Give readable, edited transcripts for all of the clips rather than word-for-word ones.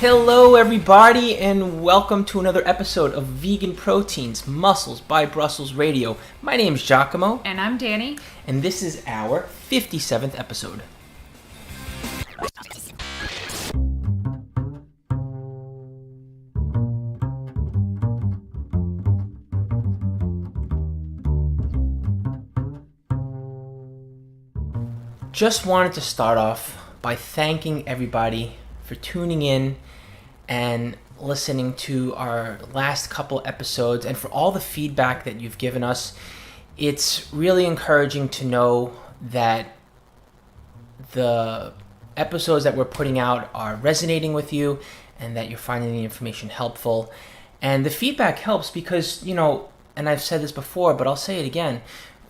Hello everybody and welcome to another episode of Vegan Proteins, Muscles by Brussels Radio. My name is 𝐃𝐨𝐧'𝐭. And I'm Danny. And this is our 57th episode. Just wanted to start off by thanking everybody for tuning in and listening to our last couple episodes and for all the feedback that you've given us. It's really encouraging to know that the episodes that we're putting out are resonating with you and that you're finding the information helpful. And the feedback helps because, and I've said this before, but I'll say it again,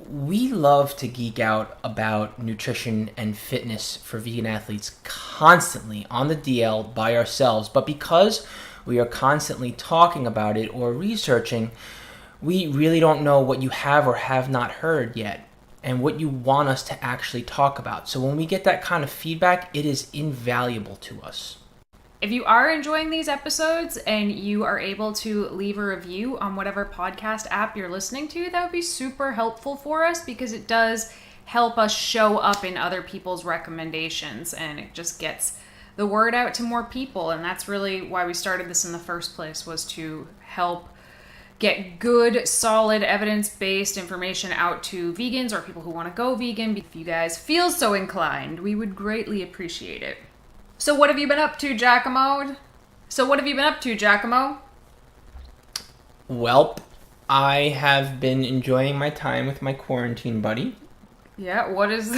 we love to geek out about nutrition and fitness for vegan athletes constantly on the DL by ourselves. But because we are constantly talking about it or researching, we really don't know what you have or have not heard yet and what you want us to actually talk about. So when we get that kind of feedback, it is invaluable to us. If you are enjoying these episodes and you are able to leave a review on whatever podcast app you're listening to, that would be super helpful for us because it does help us show up in other people's recommendations and it just gets the word out to more people. And that's really why we started this in the first place, was to help get good, solid, evidence-based information out to vegans or people who want to go vegan. If you guys feel so inclined, we would greatly appreciate it. So what have you been up to, 𝐃𝐨𝐬? Welp, I have been enjoying my time with my quarantine buddy. Yeah, what's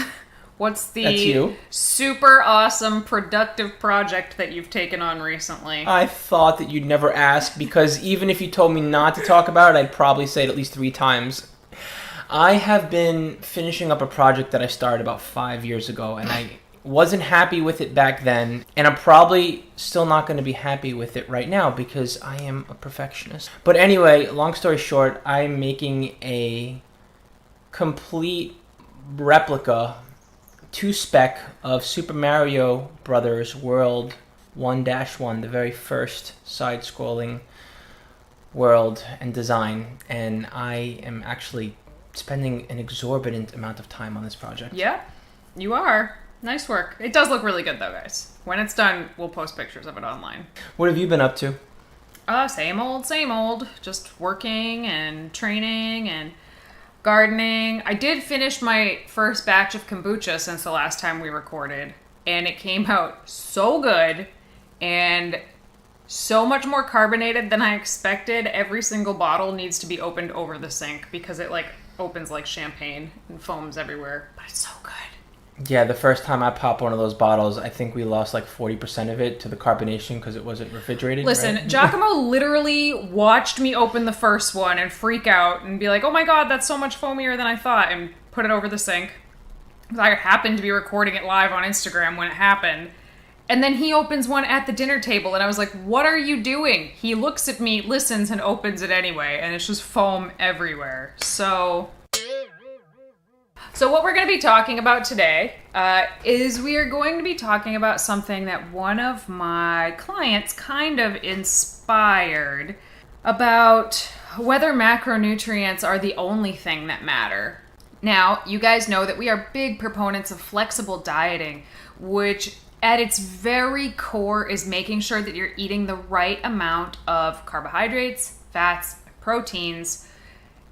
the That's you. Super awesome productive project that you've taken on recently? I thought that you'd never ask because even if you told me not to talk about it, I'd probably say it at least 3 times. I have been finishing up a project that I started about 5 years ago, and I wasn't happy with it back then, and I'm probably still not going to be happy with it right now because I am a perfectionist. But anyway, long story short, I'm making a complete replica to spec of Super Mario Brothers World 1-1, the very first side-scrolling world and design, and I am actually spending an exorbitant amount of time on this project. Yeah, you are. Nice work. It does look really good though, guys. When it's done, we'll post pictures of it online. What have you been up to? Same old. Just working and training and gardening. I did finish my first batch of kombucha since the last time we recorded, and it came out so good and so much more carbonated than I expected. Every single bottle needs to be opened over the sink because it opens like champagne and foams everywhere, but it's so good. Yeah, the first time I popped one of those bottles, I think we lost like 40% of it to the carbonation because it wasn't refrigerated. Listen, right? {𝐃𝐨𝐬} literally watched me open the first one and freak out and be like, oh my god, that's so much foamier than I thought, and put it over the sink. I happened to be recording it live on Instagram when it happened. And then he opens one at the dinner table, and I was like, what are you doing? He looks at me, listens, and opens it anyway, and it's just foam everywhere. So what we're going to be talking about today is we are going to be talking about something that one of my clients kind of inspired about whether macronutrients are the only thing that matter. Now, you guys know that we are big proponents of flexible dieting, which at its very core is making sure that you're eating the right amount of carbohydrates, fats, proteins,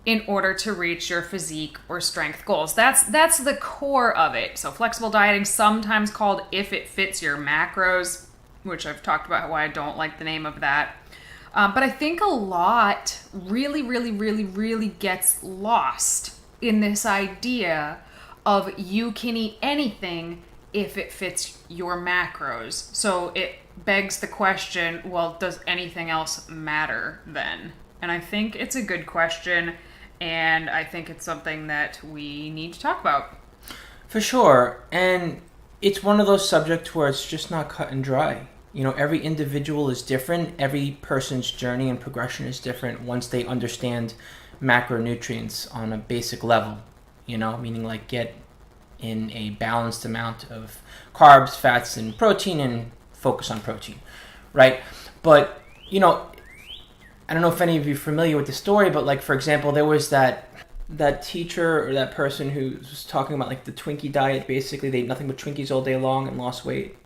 in order to reach your physique or strength goals. That's the core of it. So flexible dieting, sometimes called if it fits your macros, which I've talked about why I don't like the name of that. But I think a lot really gets lost in this idea of you can eat anything if it fits your macros. So it begs the question, well, does anything else matter then? And I think it's a good question. And I think it's something that we need to talk about. For sure. And it's one of those subjects where it's just not cut and dry. Every individual is different. Every person's journey and progression is different once they understand macronutrients on a basic level, meaning like get in a balanced amount of carbs, fats, and protein and focus on protein, right? But, you know, I don't know if any of you are familiar with the story, but like, for example, there was that teacher or that person who was talking about like the Twinkie diet. Basically, they ate nothing but Twinkies all day long and lost weight.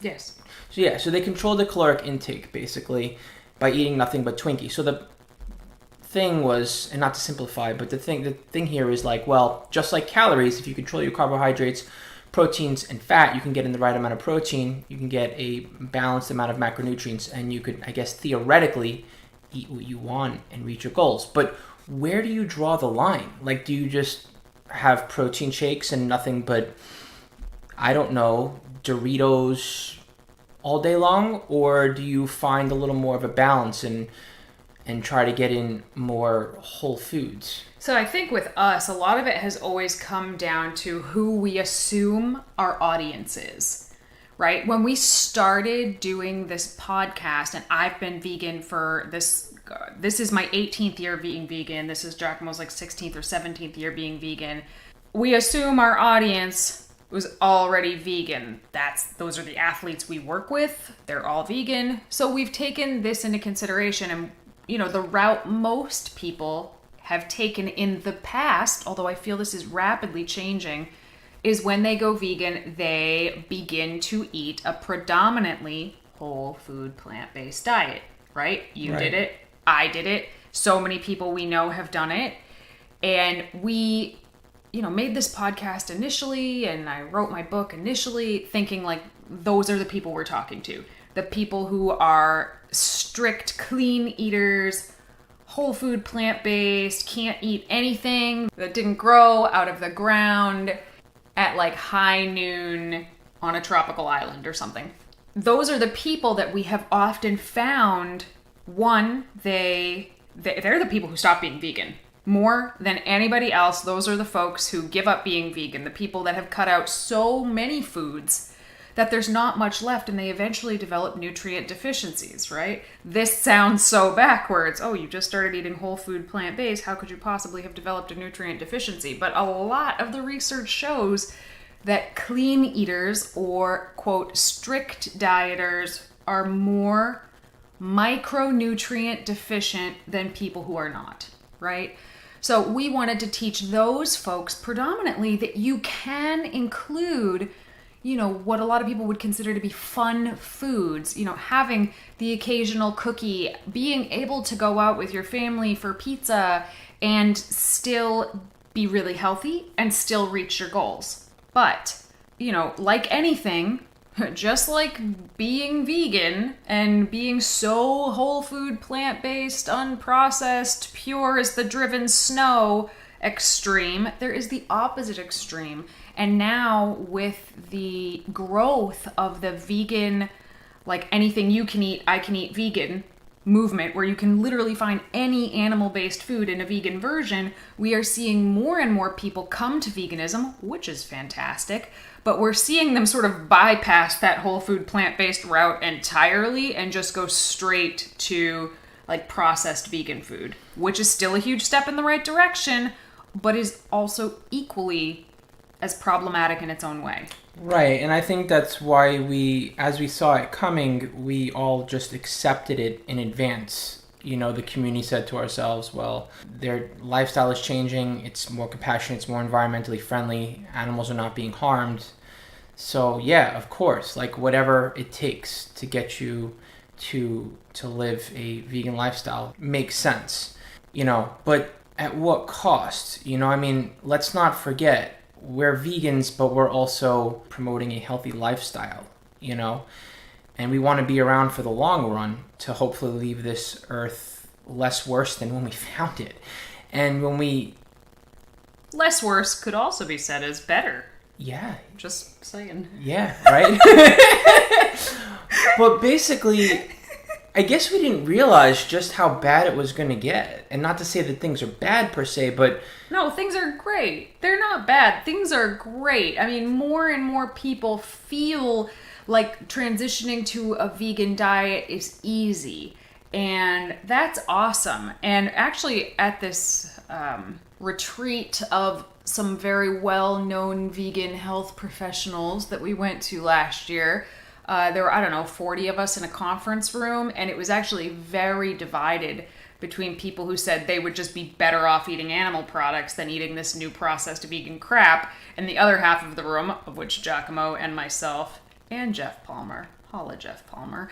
Yes. So yeah, so they controlled the caloric intake basically by eating nothing but Twinkies. So the thing was, and not to simplify, but the thing here is like, well, just like calories, if you control your carbohydrates, proteins, and fat, you can get in the right amount of protein, you can get a balanced amount of macronutrients, and you could, I guess, theoretically eat what you want and reach your goals. But where do you draw the line? Like, do you just have protein shakes and nothing but, I don't know, Doritos all day long? Or do you find a little more of a balance and try to get in more whole foods? So I think with us, a lot of it has always come down to who we assume our audience is, right? When we started doing this podcast, and I've been vegan for this is my 18th year being vegan. This is 𝐿''𝐫𝐞𝐻 like 16th or 17th year being vegan. We assume our audience was already vegan. Those are the athletes we work with. They're all vegan. So we've taken this into consideration, and you know, the route most people have taken in the past, although I feel this is rapidly changing, is when they go vegan, they begin to eat a predominantly whole food plant-based diet, right? You did it. I did it. So many people we know have done it. And we, you know, made this podcast initially, and I wrote my book initially thinking like those are the people we're talking to. The people who are strict clean eaters, whole food plant-based, can't eat anything that didn't grow out of the ground at like high noon on a tropical island or something. Those are the people that we have often found, one, they're the people who stop being vegan. More than anybody else, those are the folks who give up being vegan, the people that have cut out so many foods that there's not much left, and they eventually develop nutrient deficiencies, right? This sounds so backwards. Oh, you just started eating whole food plant-based. How could you possibly have developed a nutrient deficiency? But a lot of the research shows that clean eaters or, quote, strict dieters are more micronutrient deficient than people who are not, right? So we wanted to teach those folks predominantly that you can include, you know, what a lot of people would consider to be fun foods, you know, having the occasional cookie, being able to go out with your family for pizza and still be really healthy and still reach your goals. But, you know, like anything, just like being vegan and being so whole food, plant-based, unprocessed, pure as the driven snow extreme, there is the opposite extreme. And now with the growth of the vegan, like anything you can eat, I can eat vegan movement, where you can literally find any animal-based food in a vegan version, we are seeing more and more people come to veganism, which is fantastic, but we're seeing them sort of bypass that whole food plant-based route entirely and just go straight to like processed vegan food, which is still a huge step in the right direction, but is also equally as problematic in its own way. Right, and I think that's why as we saw it coming, we all just accepted it in advance. You know, the community said to ourselves, well, their lifestyle is changing, it's more compassionate, it's more environmentally friendly, animals are not being harmed. So yeah, of course, like whatever it takes to get you to live a vegan lifestyle makes sense, you know, but at what cost? You know, I mean, let's not forget, we're vegans, but we're also promoting a healthy lifestyle, you know, and we want to be around for the long run to hopefully leave this earth less worse than when we found it. And when we... Less worse could also be said as better. Yeah. Just saying. Yeah, right? But basically, I guess we didn't realize just how bad it was going to get. And not to say that things are bad per se, but... No, things are great. They're not bad. Things are great. I mean, more and more people feel like transitioning to a vegan diet is easy. And that's awesome. And actually, at this retreat of some very well-known vegan health professionals that we went to last year, There were, I don't know, 40 of us in a conference room, and it was actually very divided between people who said they would just be better off eating animal products than eating this new processed vegan crap, and the other half of the room, of which Giacomo and myself and Jeff Palmer, holla Jeff Palmer,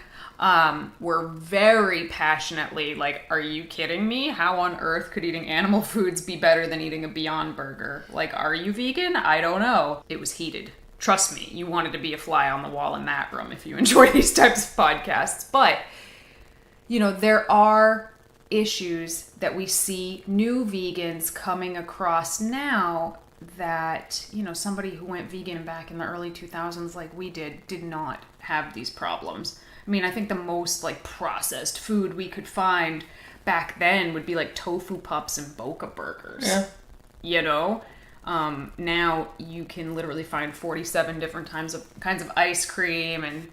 were very passionately like, are you kidding me? How on earth could eating animal foods be better than eating a Beyond Burger? Like, are you vegan? I don't know. It was heated. Trust me, you wanted to be a fly on the wall in that room if you enjoy these types of podcasts. But, you know, there are issues that we see new vegans coming across now that, you know, somebody who went vegan back in the early 2000s like we did not have these problems. I mean, I think the most like processed food we could find back then would be like tofu pups and Boca burgers. Yeah. You know? Now you can literally find 47 different kinds of ice cream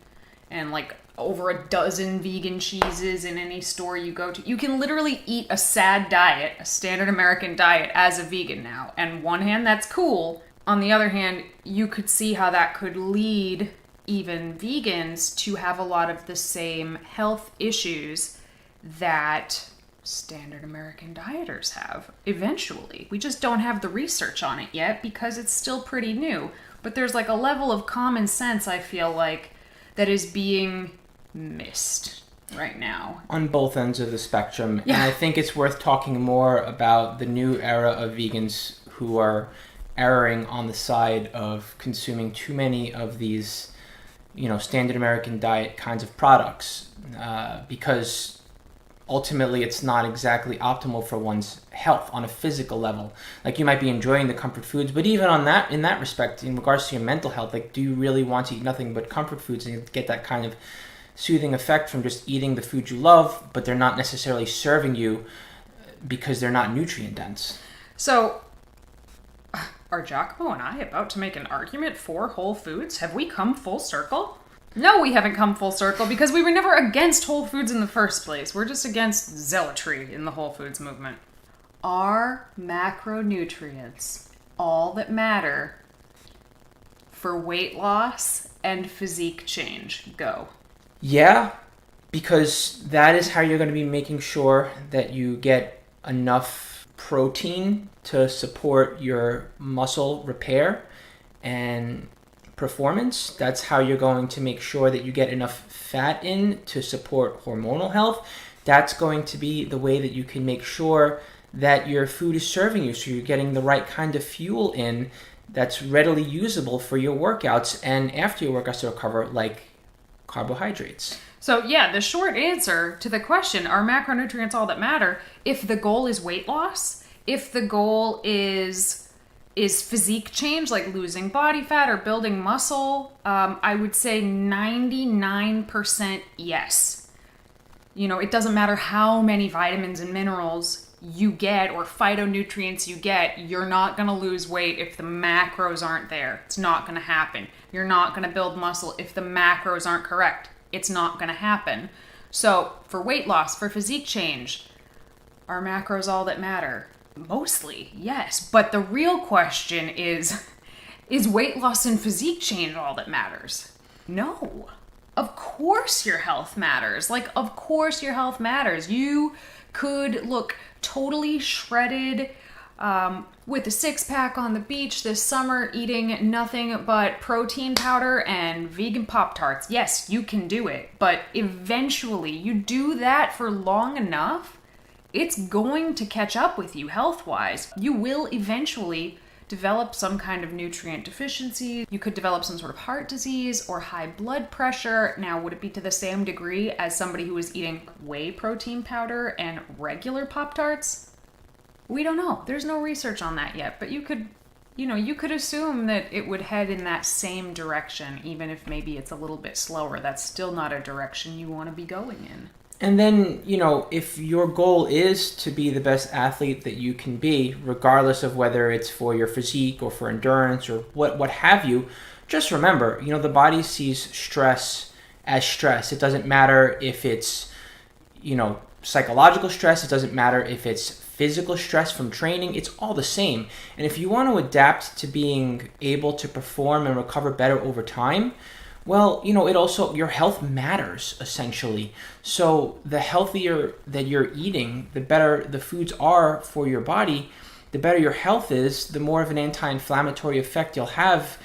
and like over a dozen vegan cheeses in any store you go to. You can literally eat a sad diet, a standard American diet, as a vegan now. And on one hand, that's cool. On the other hand, you could see how that could lead even vegans to have a lot of the same health issues that standard American dieters have eventually. We just don't have the research on it yet because it's still pretty new. But there's like a level of common sense, I feel like, that is being missed right now. On both ends of the spectrum. Yeah. And I think it's worth talking more about the new era of vegans who are erring on the side of consuming too many of these, you know, standard American diet kinds of products, because ultimately it's not exactly optimal for one's health on a physical level. Like, you might be enjoying the comfort foods, but even on that, in that respect, in regards to your mental health, like, do you really want to eat nothing but comfort foods and get that kind of soothing effect from just eating the food you love, but they're not necessarily serving you because they're not nutrient dense? So, are Giacomo and I about to make an argument for whole foods? Have we come full circle? No, we haven't come full circle because we were never against whole foods in the first place. We're just against zealotry in the whole foods movement. Are macronutrients all that matter for weight loss and physique change? Go. Yeah, because that is how you're going to be making sure that you get enough protein to support your muscle repair and performance. That's how you're going to make sure that you get enough fat in to support hormonal health. That's going to be the way that you can make sure that your food is serving you, so you're getting the right kind of fuel in that's readily usable for your workouts and after your workouts to recover, like carbohydrates. So yeah, the short answer to the question, are macronutrients all that matter? If the goal is weight loss, if the goal is physique change, like losing body fat or building muscle, I would say 99% yes. You know, it doesn't matter how many vitamins and minerals you get or phytonutrients you get, you're not going to lose weight if the macros aren't there. It's not going to happen. You're not going to build muscle if the macros aren't correct. It's not going to happen. So for weight loss, for physique change, are macros all that matter? Mostly, yes. But the real question is weight loss and physique change all that matters? No. Of course your health matters. Like, of course your health matters. You could look totally shredded with a six-pack on the beach this summer, eating nothing but protein powder and vegan Pop-Tarts. Yes, you can do it. But eventually, you do that for long enough, it's going to catch up with you health-wise. You will eventually develop some kind of nutrient deficiency. You could develop some sort of heart disease or high blood pressure. Now, would it be to the same degree as somebody who is eating whey protein powder and regular Pop-Tarts? We don't know. There's no research on that yet, but you could assume that it would head in that same direction, even if maybe it's a little bit slower. That's still not a direction you want to be going in. And then, you know, if your goal is to be the best athlete that you can be, regardless of whether it's for your physique or for endurance or what have you, just remember, you know, the body sees stress as stress. It doesn't matter if it's, you know, psychological stress. It doesn't matter if it's physical stress from training. It's all the same. And if you want to adapt to being able to perform and recover better over time, Well, it also, your health matters, essentially. So the healthier that you're eating, the better the foods are for your body, the better your health is, the more of an anti-inflammatory effect you'll have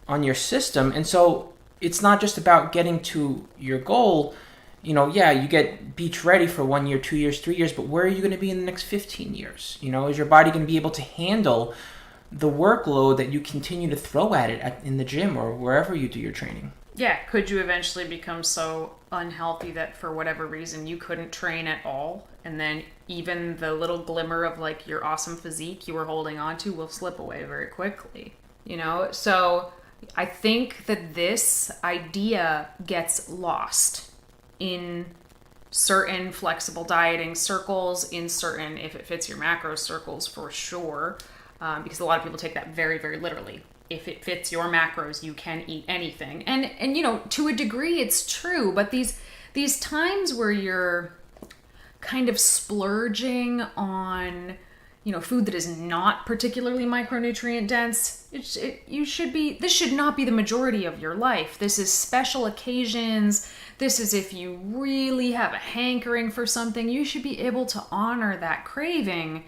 on your system. And so it's not just about getting to your goal. Yeah, you get beach ready for 1 year, 2 years, 3 years, but where are you going to be in the next 15 years? Is your body going to be able to handle the workload that you continue to throw at it in the gym or wherever you do your training? Yeah, could you eventually become so unhealthy that for whatever reason you couldn't train at all, and then even the little glimmer of like your awesome physique you were holding on to will slip away very quickly, So I think that this idea gets lost in certain flexible dieting circles, in certain, if it fits your macros circles, for sure, because a lot of people take that very, very literally. If it fits your macros, you can eat anything. And to a degree it's true, but these times where you're kind of splurging on, food that is not particularly micronutrient dense, this should not be the majority of your life. This is special occasions. This is if you really have a hankering for something. You should be able to honor that craving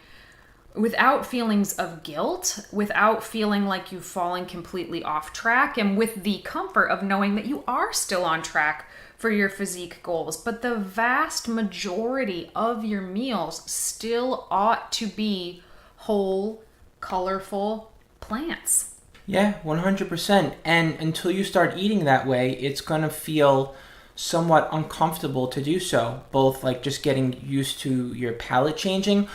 without feelings of guilt, without feeling like you've fallen completely off track, and with the comfort of knowing that you are still on track for your physique goals. But the vast majority of your meals still ought to be whole, colorful plants. Yeah, 100%. And until you start eating that way, it's going to feel somewhat uncomfortable to do so. Both like just getting used to your palate changing,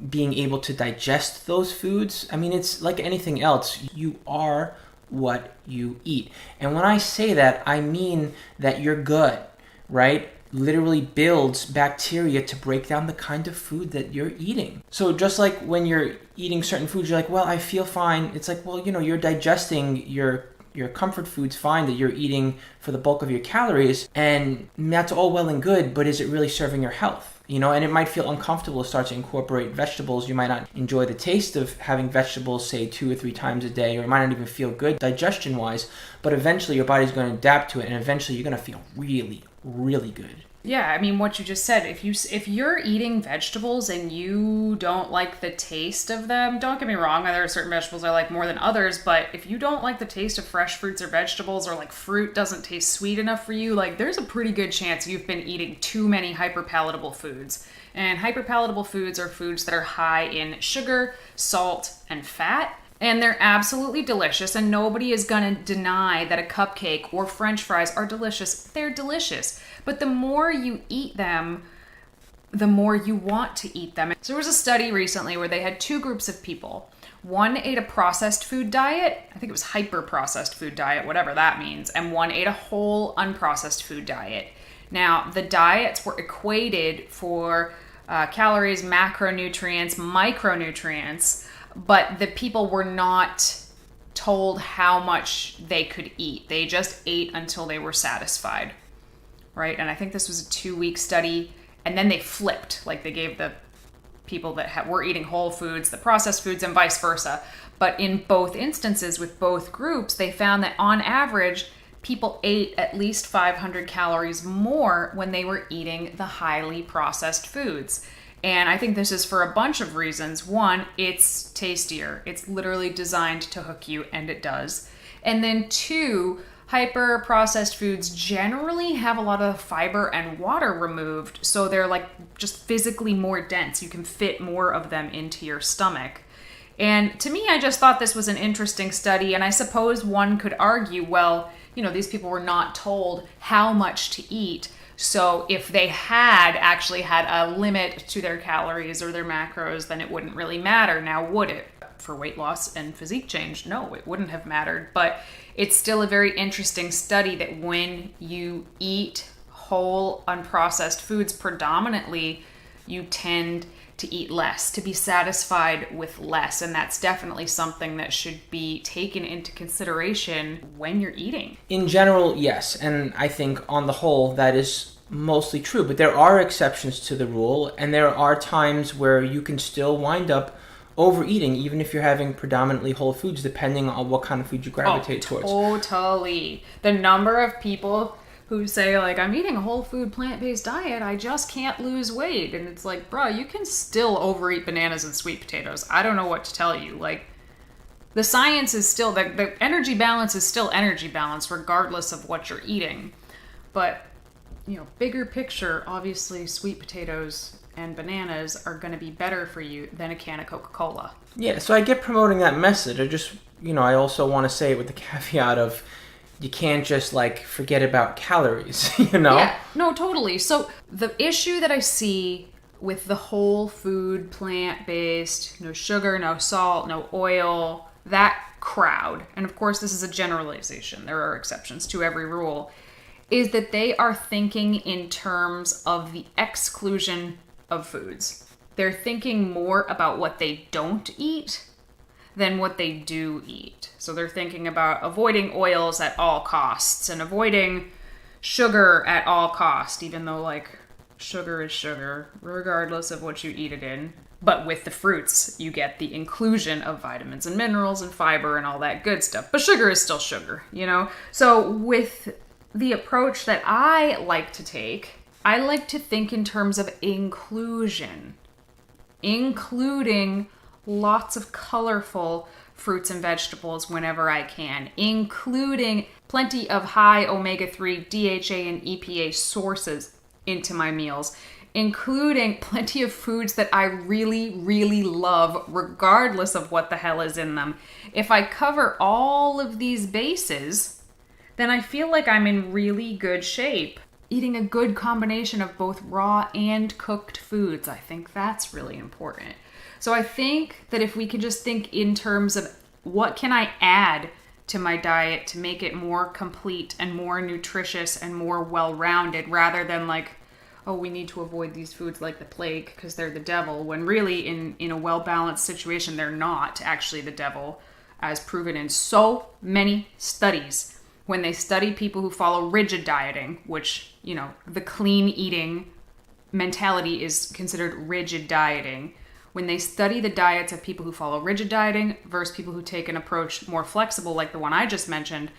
being able to digest those foods. I mean, it's like anything else. You are what you eat. And when I say that, I mean that your gut, right, literally builds bacteria to break down the kind of food that you're eating. So just like when you're eating certain foods, you're like, well, I feel fine. It's like, well, you're digesting your comfort foods fine, that you're eating for the bulk of your calories, and that's all well and good, but is it really serving your health? And it might feel uncomfortable to start to incorporate vegetables. You might not enjoy the taste of having vegetables, say 2 or 3 times a day, or it might not even feel good digestion-wise, but eventually your body's going to adapt to it, and eventually you're going to feel really, really good. Yeah, I mean, what you just said, if you're eating vegetables and you don't like the taste of them, don't get me wrong, there are certain vegetables I like more than others, but if you don't like the taste of fresh fruits or vegetables, or like fruit doesn't taste sweet enough for you, like there's a pretty good chance you've been eating too many hyperpalatable foods. And hyperpalatable foods are foods that are high in sugar, salt, and fat. And they're absolutely delicious, and nobody is going to deny that a cupcake or French fries are delicious. They're delicious. But the more you eat them, the more you want to eat them. So there was a study recently where they had 2 groups of people. One ate a processed food diet. I think it was hyper-processed food diet, whatever that means. And one ate a whole unprocessed food diet. Now, the diets were equated for calories, macronutrients, micronutrients, but the people were not told how much they could eat. They just ate until they were satisfied, right? And I think this was a 2-week study, and then they flipped. Like they gave the people that were eating whole foods the processed foods, and vice versa. But in both instances with both groups, they found that on average, people ate at least 500 calories more when they were eating the highly processed foods. And I think this is for a bunch of reasons. One, it's tastier. It's literally designed to hook you, and it does. And then 2, hyper-processed foods generally have a lot of fiber and water removed, so they're like just physically more dense. You can fit more of them into your stomach. And to me, I just thought this was an interesting study, and I suppose one could argue, well, these people were not told how much to eat. So if they had actually had a limit to their calories or their macros, then it wouldn't really matter. Now, would it? For weight loss and physique change, no, it wouldn't have mattered. But it's still a very interesting study that when you eat whole, unprocessed foods predominantly, you tend to eat less, to be satisfied with less. And that's definitely something that should be taken into consideration when you're eating. In general, yes. And I think on the whole, that is mostly true. But there are exceptions to the rule. And there are times where you can still wind up overeating, even if you're having predominantly whole foods, depending on what kind of food you gravitate towards. Totally. The number of people who say, like, I'm eating a whole food plant-based diet, I just can't lose weight. And it's like, bro, you can still overeat bananas and sweet potatoes. I don't know what to tell you. Like, the science is still, the energy balance is still energy balance regardless of what you're eating. But, you know, bigger picture, obviously sweet potatoes and bananas are going to be better for you than a can of Coca-Cola. Yeah, so I get promoting that message. I just, you know, I also want to say it with the caveat of you can't just, like, forget about calories, you know? Yeah, no, totally. So the issue that I see with the whole food, plant-based, no sugar, no salt, no oil, that crowd, and of course this is a generalization, there are exceptions to every rule, is that they are thinking in terms of the exclusion of foods. They're thinking more about what they don't eat than what they do eat. So they're thinking about avoiding oils at all costs and avoiding sugar at all costs, even though, like, sugar is sugar, regardless of what you eat it in. But with the fruits, you get the inclusion of vitamins and minerals and fiber and all that good stuff. But sugar is still sugar, you know? So with the approach that I like to take, I like to think in terms of inclusion, including lots of colorful fruits and vegetables whenever I can, including plenty of high omega-3, DHA, and EPA sources into my meals, including plenty of foods that I really, really love, regardless of what the hell is in them. If I cover all of these bases, then I feel like I'm in really good shape. Eating a good combination of both raw and cooked foods, I think that's really important. So I think that if we can just think in terms of what can I add to my diet to make it more complete and more nutritious and more well-rounded, rather than like, oh, we need to avoid these foods like the plague because they're the devil, when really in a well-balanced situation, they're not actually the devil, as proven in so many studies. When they study people who follow rigid dieting, which, you know, the clean eating mentality is considered rigid dieting. When they study the diets of people who follow rigid dieting versus people who take an approach more flexible, like the one I just mentioned,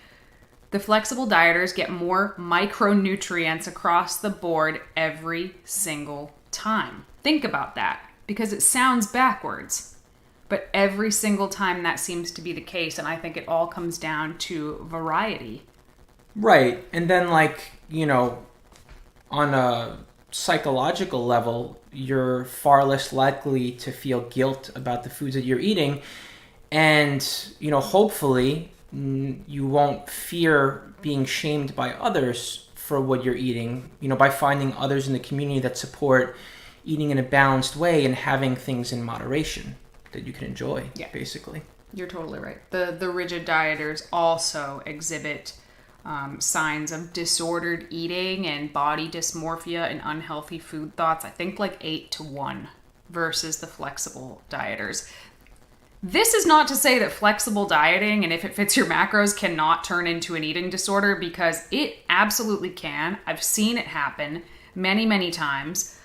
the flexible dieters get more micronutrients across the board every single time. Think about that, because it sounds backwards, but every single time that seems to be the case, and I think it all comes down to variety. Right, and then, like, you know, on a psychological level, you're far less likely to feel guilt about the foods that you're eating, and, you know, hopefully you won't fear being shamed by others for what you're eating, you know, by finding others in the community that support eating in a balanced way and having things in moderation that you can enjoy, basically. You're totally right. The rigid dieters also exhibit signs of disordered eating and body dysmorphia and unhealthy food thoughts, I think like 8-1 versus the flexible dieters. This is not to say that flexible dieting, and if it fits your macros, cannot turn into an eating disorder, because it absolutely can. I've seen it happen many, many times.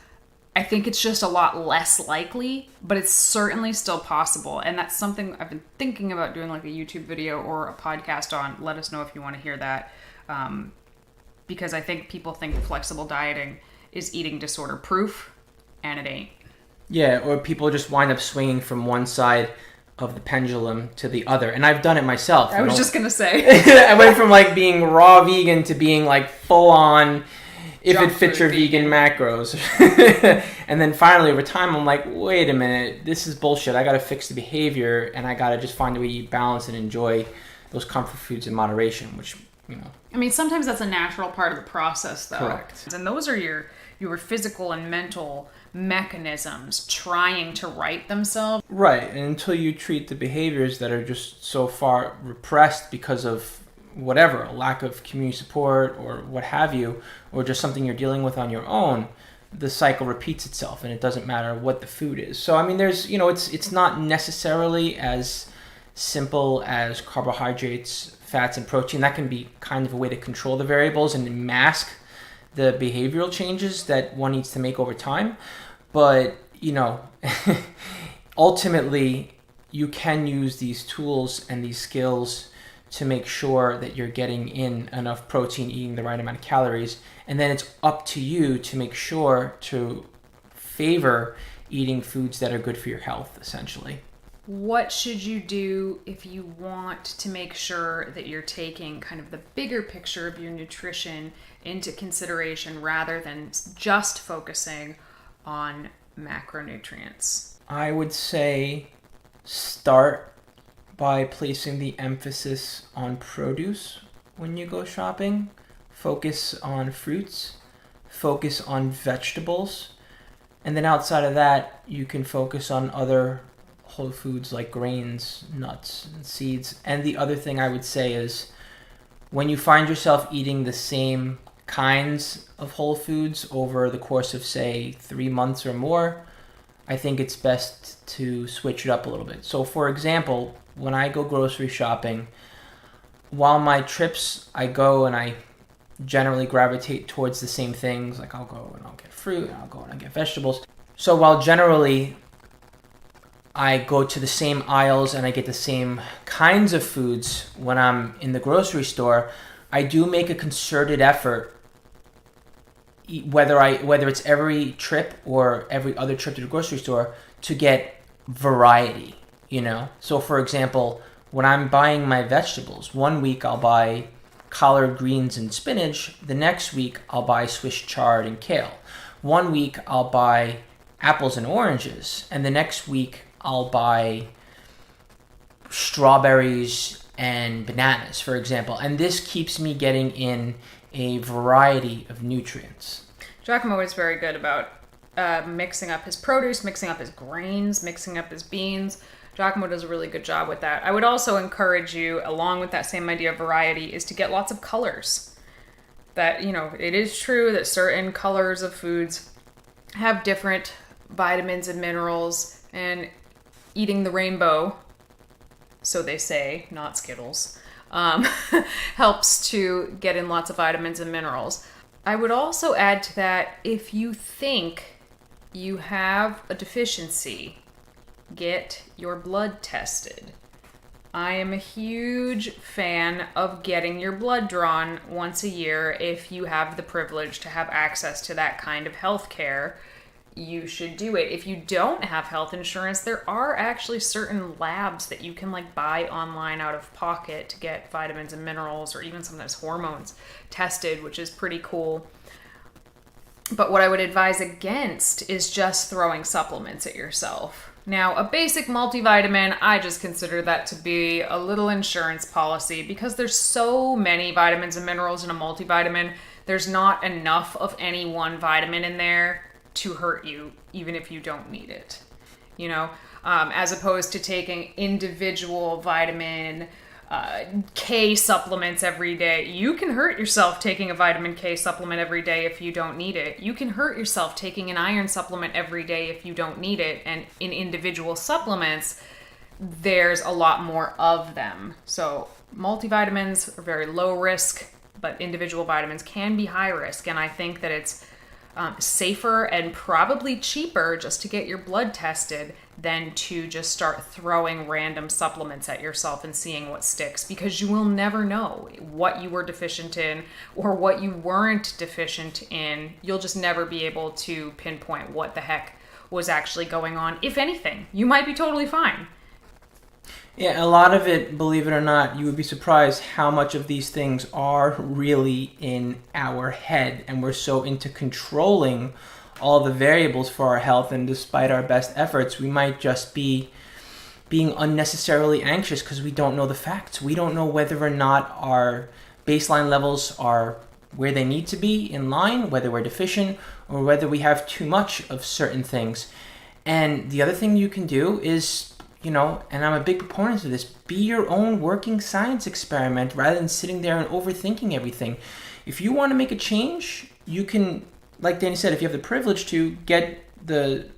I think it's just a lot less likely, but it's certainly still possible. And that's something I've been thinking about doing, like a YouTube video or a podcast on. Let us know if you want to hear that. Because I think people think flexible dieting is eating disorder proof, and it ain't. Yeah, or people just wind up swinging from one side of the pendulum to the other. And I've done it myself. I was just going to say. I went from like being raw vegan to being like full on, if Junk it fits your vegan macros. And then finally over time, I'm like, wait a minute, this is bullshit. I got to fix the behavior, and I got to just find a way to eat balance and enjoy those comfort foods in moderation, which, you know. I mean, sometimes that's a natural part of the process, though. Correct. And those are your physical and mental mechanisms trying to right themselves. Right, and until you treat the behaviors that are just so far repressed because of whatever, a lack of community support or what have you, or just something you're dealing with on your own, the cycle repeats itself, and it doesn't matter what the food is. So, I mean, there's, you know, it's not necessarily as simple as carbohydrates, fats, and protein. That can be kind of a way to control the variables and mask the behavioral changes that one needs to make over time. But, you know, ultimately, you can use these tools and these skills to make sure that you're getting in enough protein, eating the right amount of calories, and then it's up to you to make sure to favor eating foods that are good for your health, essentially. What should you do if you want to make sure that you're taking kind of the bigger picture of your nutrition into consideration rather than just focusing on macronutrients? I would say start by placing the emphasis on produce when you go shopping. Focus on fruits, focus on vegetables, and then outside of that, you can focus on other whole foods like grains, nuts, and seeds. And the other thing I would say is when you find yourself eating the same kinds of whole foods over the course of, say, 3 months or more, I think it's best to switch it up a little bit. So, for example, when I go grocery shopping, while my trips, I go and I generally gravitate towards the same things. Like I'll go and I'll get fruit, and I'll go and I'll get vegetables. So while generally I go to the same aisles and I get the same kinds of foods when I'm in the grocery store, I do make a concerted effort, whether it's every trip or every other trip to the grocery store, to get variety, you know? So for example, when I'm buying my vegetables, one week I'll buy collard greens and spinach. The next week I'll buy Swiss chard and kale. One week I'll buy apples and oranges, and the next week I'll buy strawberries and bananas, for example. And this keeps me getting in a variety of nutrients. 𝐬𝐿 is very good about mixing up his produce, mixing up his grains, mixing up his beans. 𝐬𝐿 does a really good job with that. I would also encourage you, along with that same idea of variety, is to get lots of colors. That, you know, it is true that certain colors of foods have different vitamins and minerals, and eating the rainbow, so they say, not Skittles, helps to get in lots of vitamins and minerals. I would also add to that, if you think you have a deficiency, get your blood tested. I am a huge fan of getting your blood drawn once a year. If you have the privilege to have access to that kind of health care, you should do it. If you don't have health insurance, there are actually certain labs that you can buy online out of pocket to get vitamins and minerals, or even sometimes hormones tested, which is pretty cool. But what I would advise against is just throwing supplements at yourself. Now, a basic multivitamin, I just consider that to be a little insurance policy, because there's so many vitamins and minerals in a multivitamin. There's not enough of any one vitamin in there to hurt you, even if you don't need it. You know, as opposed to taking individual vitamin K supplements every day. You can hurt yourself taking a vitamin K supplement every day if you don't need it. You can hurt yourself taking an iron supplement every day if you don't need it. And in individual supplements, there's a lot more of them. So multivitamins are very low risk, but individual vitamins can be high risk. And I think that it's safer and probably cheaper just to get your blood tested than to just start throwing random supplements at yourself and seeing what sticks, because you will never know what you were deficient in or what you weren't deficient in. You'll just never be able to pinpoint what the heck was actually going on. If anything, you might be totally fine. Yeah, a lot of it, believe it or not, you would be surprised how much of these things are really in our head, and we're so into controlling all the variables for our health, and despite our best efforts, we might just be being unnecessarily anxious because we don't know the facts. We don't know whether or not our baseline levels are where they need to be, in line, whether we're deficient, or whether we have too much of certain things. And the other thing you can do is, you know, and I'm a big proponent of this, be your own working science experiment rather than sitting there and overthinking everything. If you want to make a change, you can, like Danny said, if you have the privilege to get the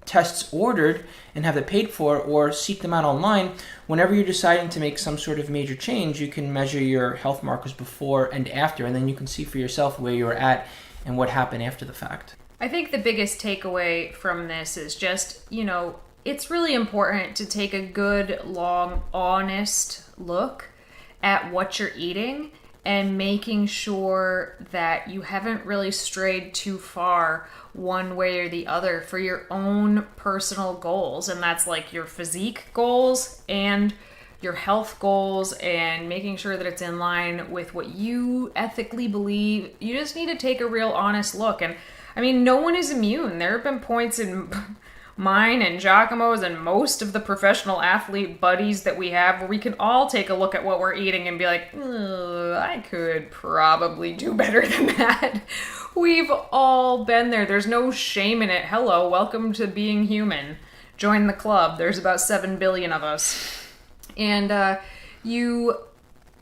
tests ordered and have them paid for, or seek them out online, whenever you're deciding to make some sort of major change, you can measure your health markers before and after, and then you can see for yourself where you're at and what happened after the fact. I think the biggest takeaway from this is just, you know, it's really important to take a good, long, honest look at what you're eating and making sure that you haven't really strayed too far one way or the other for your own personal goals. And that's like your physique goals and your health goals, and making sure that it's in line with what you ethically believe. You just need to take a real honest look. And I mean, no one is immune. There have been points in mine and 𝐬𝐿𝐫𝐿's and most of the professional athlete buddies that we have where we can all take a look at what we're eating and be like, I could probably do better than that. We've all been there. There's no shame in it. Hello, welcome to being human. Join the club. There's about 7 billion of us. And you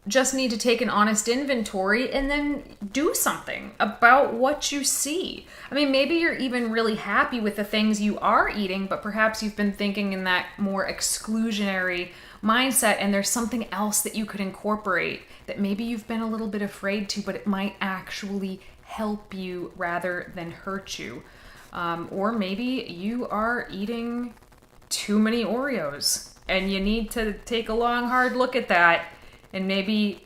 just need to take an honest inventory and then do something about what you see. I mean, maybe you're even really happy with the things you are eating, but perhaps you've been thinking in that more exclusionary mindset, and there's something else that you could incorporate that maybe you've been a little bit afraid to, but it might actually help you rather than hurt you. Or maybe you are eating too many Oreos, and you need to take a long, hard look at that and maybe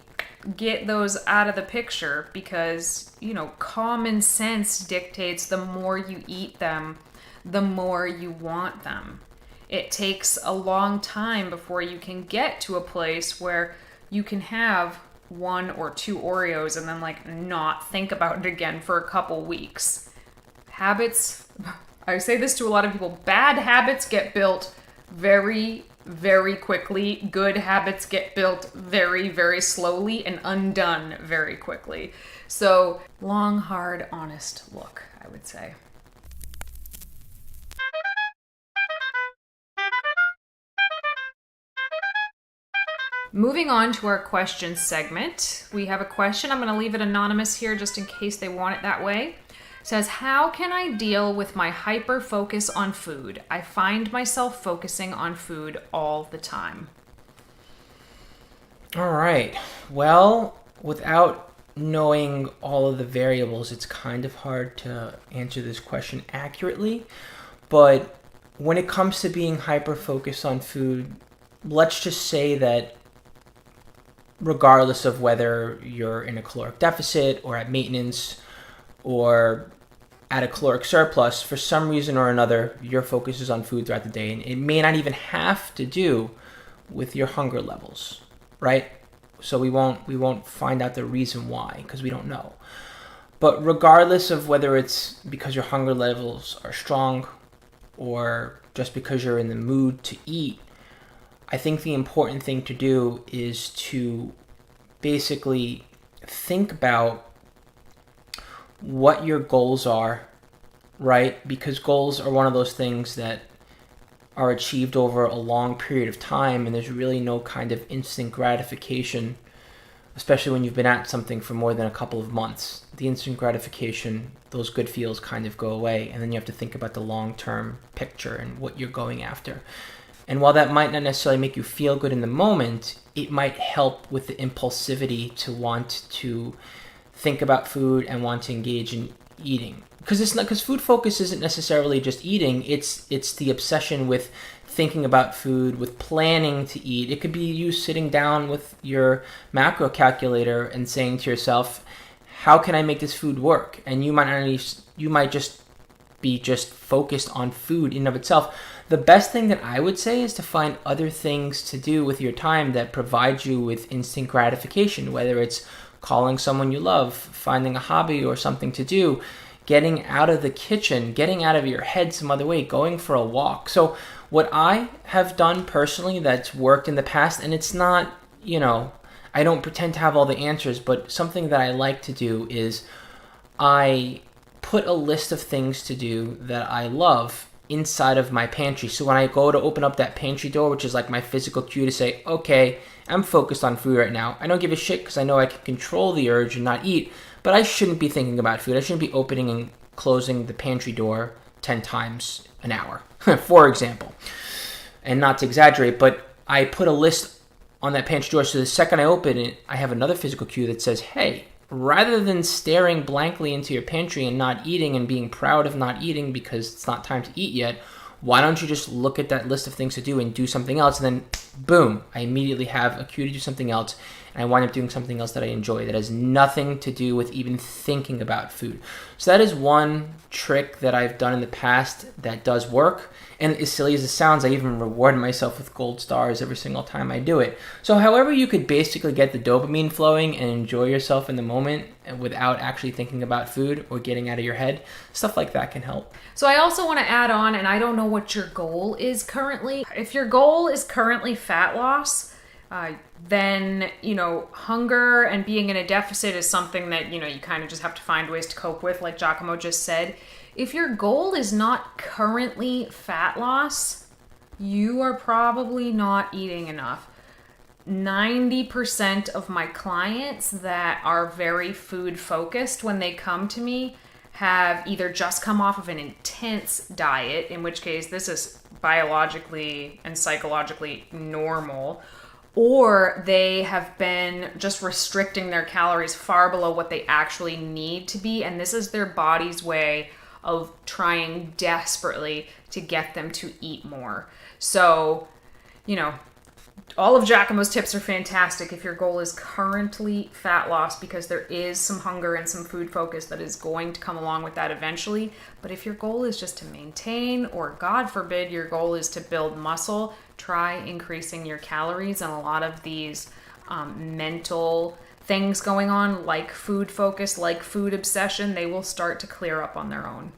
get those out of the picture, because, you know, common sense dictates the more you eat them, the more you want them. It takes a long time before you can get to a place where you can have 1 or 2 Oreos and then like not think about it again for a couple weeks. Habits, I say this to a lot of people, bad habits get built very, very quickly. Good habits get built very, very slowly and undone very quickly. So, long, hard, honest look, I would say. Moving on to our question segment. We have a question. I'm going to leave it anonymous here just in case they want it that way. It says, how can I deal with my hyper focus on food? I find myself focusing on food all the time. All right. Well, without knowing all of the variables, it's kind of hard to answer this question accurately. But when it comes to being hyper focused on food, let's just say that regardless of whether you're in a caloric deficit or at maintenance or at a caloric surplus, for some reason or another, your focus is on food throughout the day. And it may not even have to do with your hunger levels, right? So we won't find out the reason why, because we don't know. But regardless of whether it's because your hunger levels are strong or just because you're in the mood to eat, I think the important thing to do is to basically think about what your goals are, right? Because goals are one of those things that are achieved over a long period of time, and there's really no kind of instant gratification, especially when you've been at something for more than a couple of months. The instant gratification, those good feels kind of go away, and then you have to think about the long-term picture and what you're going after. And while that might not necessarily make you feel good in the moment, it might help with the impulsivity to want to think about food and want to engage in eating. Because food focus isn't necessarily just eating, it's the obsession with thinking about food, with planning to eat. It could be you sitting down with your macro calculator and saying to yourself, how can I make this food work? And you might just be focused on food in and of itself. The best thing that I would say is to find other things to do with your time that provide you with instant gratification, whether it's calling someone you love, finding a hobby or something to do, getting out of the kitchen, getting out of your head some other way, going for a walk. So what I have done personally that's worked in the past, and it's not, I don't pretend to have all the answers, but something that I like to do is I put a list of things to do that I love inside of my pantry. So when I go to open up that pantry door, which is like my physical cue to say, okay, I'm focused on food right now. I don't give a shit because I know I can control the urge and not eat, but I shouldn't be thinking about food. I shouldn't be opening and closing the pantry door 10 times an hour, for example. And not to exaggerate, but I put a list on that pantry door so the second I open it, I have another physical cue that says, hey, rather than staring blankly into your pantry and not eating and being proud of not eating because it's not time to eat yet, why don't you just look at that list of things to do and do something else? And then, boom, I immediately have a cue to do something else. And I wind up doing something else that I enjoy that has nothing to do with even thinking about food. So that is one trick that I've done in the past that does work. And as silly as it sounds, I even reward myself with gold stars every single time I do it. So however you could basically get the dopamine flowing and enjoy yourself in the moment without actually thinking about food or getting out of your head, stuff like that can help. So I also want to add on, and I don't know what your goal is currently. If your goal is currently fat loss, then, hunger and being in a deficit is something that, you kind of just have to find ways to cope with, like 𝐾𝐨𝐽 just said. If your goal is not currently fat loss, you are probably not eating enough. 90% of my clients that are very food focused when they come to me have either just come off of an intense diet, in which case this is biologically and psychologically normal, or they have been just restricting their calories far below what they actually need to be, and this is their body's way of trying desperately to get them to eat more. So, all of 𝐾𝐨𝐽's tips are fantastic if your goal is currently fat loss, because there is some hunger and some food focus that is going to come along with that eventually. But if your goal is just to maintain, or God forbid, your goal is to build muscle, try increasing your calories. And a lot of these mental things going on, like food focus, like food obsession, they will start to clear up on their own.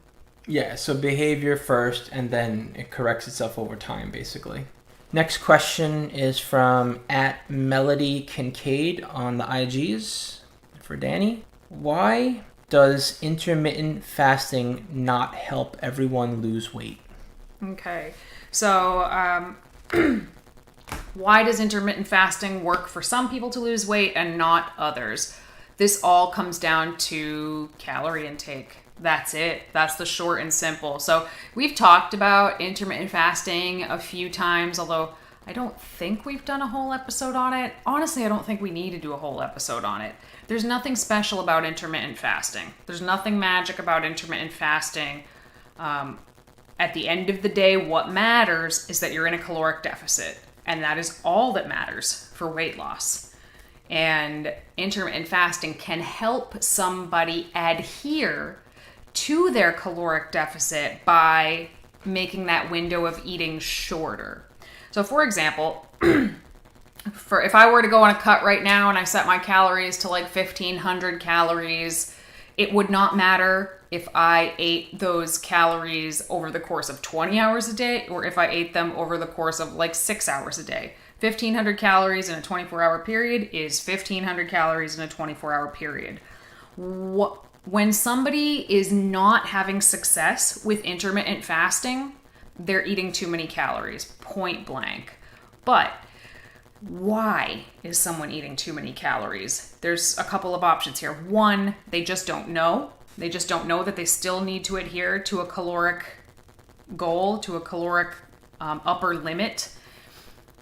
Yeah, so behavior first, and then it corrects itself over time, basically. Next question is from @MelodyKincaid on the IGs for Danny. Why does intermittent fasting not help everyone lose weight? Okay, so why does intermittent fasting work for some people to lose weight and not others? This all comes down to calorie intake. That's it. That's the short and simple. So we've talked about intermittent fasting a few times, although I don't think we've done a whole episode on it. Honestly, I don't think we need to do a whole episode on it. There's nothing special about intermittent fasting. There's nothing magic about intermittent fasting. At the end of the day, what matters is that you're in a caloric deficit, and that is all that matters for weight loss. And intermittent fasting can help somebody adhere to their caloric deficit by making that window of eating shorter. So for example, if I were to go on a cut right now and I set my calories to like 1,500 calories, it would not matter if I ate those calories over the course of 20 hours a day or if I ate them over the course of like 6 hours a day. 1,500 calories in a 24-hour period is 1,500 calories in a 24-hour period. When somebody is not having success with intermittent fasting, they're eating too many calories, point blank. But why is someone eating too many calories? There's a couple of options here. One, they just don't know. They just don't know that they still need to adhere to a caloric goal, to a caloric upper limit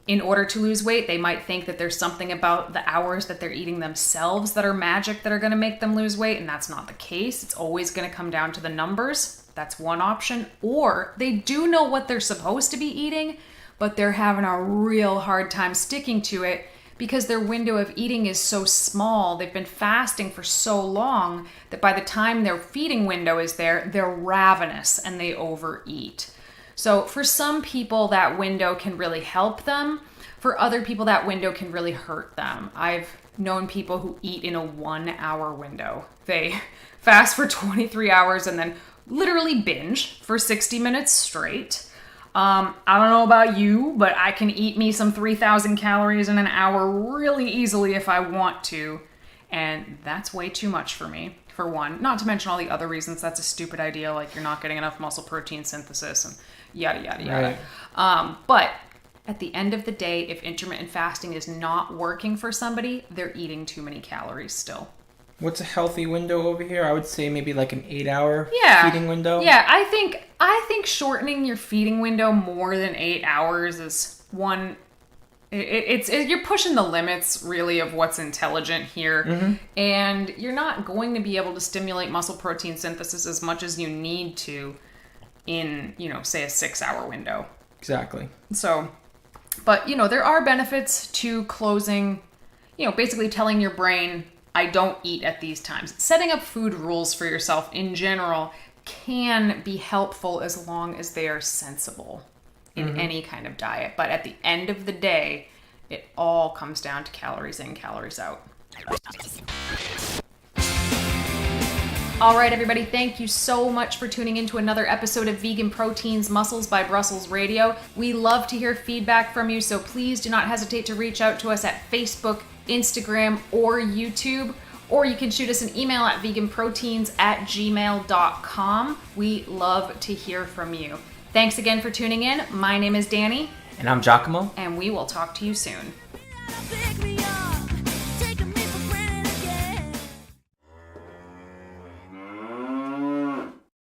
in order to lose weight. They might think that there's something about the hours that they're eating themselves that are magic that are going to make them lose weight, and that's not the case. It's always going to come down to the numbers. That's one option. Or they do know what they're supposed to be eating, but they're having a real hard time sticking to it because their window of eating is so small. They've been fasting for so long that by the time their feeding window is there, they're ravenous and they overeat. So for some people, that window can really help them. For other people, that window can really hurt them. I've known people who eat in a 1 hour window. They fast for 23 hours and then literally binge for 60 minutes straight. I don't know about you, but I can eat me some 3,000 calories in an hour really easily if I want to. And that's way too much for me, for one. Not to mention all the other reasons that's a stupid idea, like you're not getting enough muscle protein synthesis and yada, yada, yada. Right. But at the end of the day, if intermittent fasting is not working for somebody, they're eating too many calories still. What's a healthy window over here? I would say maybe like an 8-hour feeding window. Yeah, I think shortening your feeding window more than 8 hours is one. You're pushing the limits really of what's intelligent here, and you're not going to be able to stimulate muscle protein synthesis as much as you need to in, say a 6-hour window. Exactly. So, but, there are benefits to closing, basically telling your brain, I don't eat at these times. Setting up food rules for yourself in general can be helpful as long as they are sensible in any kind of diet. But at the end of the day, it all comes down to calories in, calories out. All right, everybody, thank you so much for tuning into another episode of Vegan Proteins Muscles by Brussels Radio. We love to hear feedback from you, so please do not hesitate to reach out to us at Facebook, Instagram, or YouTube. Or you can shoot us an email at veganproteins@gmail.com. We love to hear from you. Thanks again for tuning in. My name is Danny. And I'm Giacomo. And we will talk to you soon.